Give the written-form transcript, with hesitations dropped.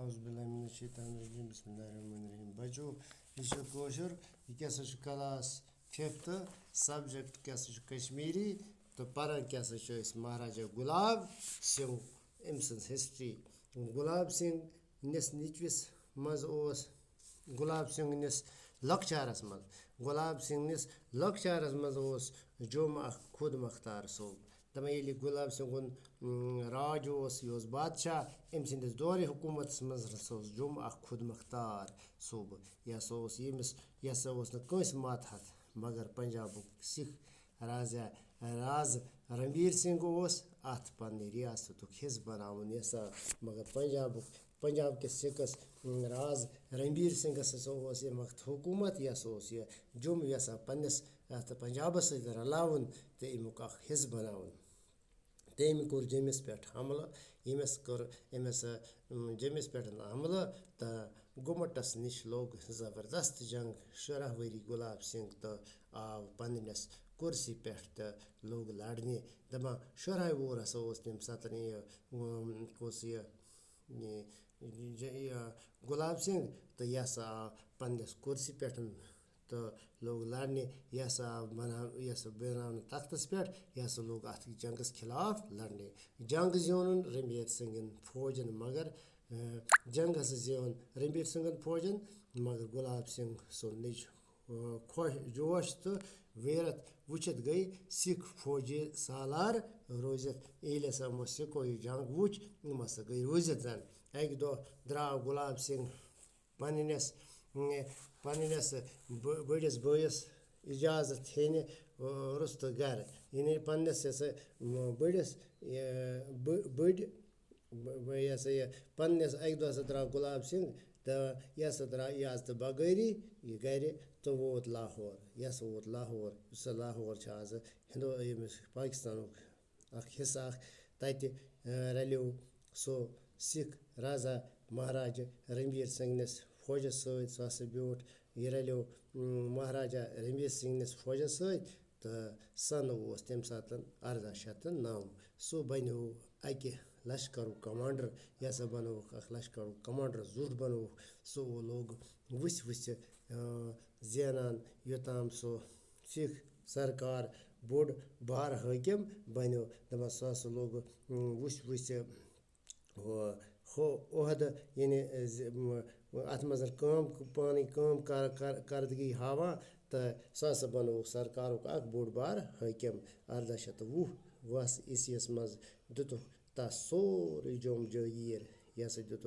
Auzubillahimineşşeytanirracim. Bismillahirrahmanirrahim. Bachoo, this is kosher. This class 5th subject Kashmiri. The paran is Maharaja Gulab Singh Imson's history. Gulab Singh nis nichvis maz os Gulab Singh nis lakcharas maz. Gulab Singh nis lakcharas maz os Joma Khud Makhtar Sob. Damayeli Gulab Singh Raj os Yos Badshah Imsindis Dori Hukumat Mazrasos Jum Khud Makhtar Sob. Yasos Yimis Yasos Nakos Mathat Magar Punjab Sikh Raja Raz Ranbir Singh os At Pani Riasatuk his Banaun Yasa Magar Punjab ke Sikhs Raz Ranbir Singh Sasos Macht Hukumat Yasos Jum Yasa Panis at Punjabas Ralaun the Imukah his Banaun. Temi kur James Pet Hamla, Emes Kur Emes James Pet Hamla, the Gumatas Nish Log Zavardast Jang, Sharaveri Gulab Singh, the Pandinas, Kursi Pet, the Log Ladni, the Ma Sharai Wora so Tim Satani, Kosia Gulab Singh, the Yasa Pandis Kursi Petan. तो लोग लड़ने यसा बना यसा बेरान तख्तस पे यसा लोग अथ जंगस खिलाफ लड़ने जंग जोन रणबीर सिंह फौजन मगर जंग हस जोन रणबीर सिंह फौजन मगर गुलाब सिंह सो निज खोश जोश तो वेरत वुचत गई सिख फौजी सालार रोजत एले सा मसे कोई जंग वुच मस गई रोजत जन एक दो द्राव Gulab Singh Paninas Buddhist boys ijazat hene rusto gar. In Panis as a Buddhist Bud Yasa Panis Agdos Gulab Singh, the Yasadra Yas the Bagari, Yagari to vote Lahore. Yes, vote Lahore, Salahore Chaz, Hindu Pakistan, Akhisach, Taiti Relu, so Sikh Raza Maharaja Ranbir Singh's Foja Soid Sasabut, Yerelio Maharaja Ranbir Singh's Foja Soid, the son was Tim Satan, Arda Shatan now. So by no Ike Lashkaru commander, Yasabano, Lashkaru commander, Zurbano, so log, which Zianan, Yotam, so Sikh Sarkar, Bod Bar Hakim, Bino, the Masas logo, which Ohad in Atmazar Pani Kam Kardgi Hava, the Sasabano Sarkaruk Akbud Bar, Hakim, Arda Shatavu, was Isias Maz Dutu, Ta so Rijom Jo year, yes,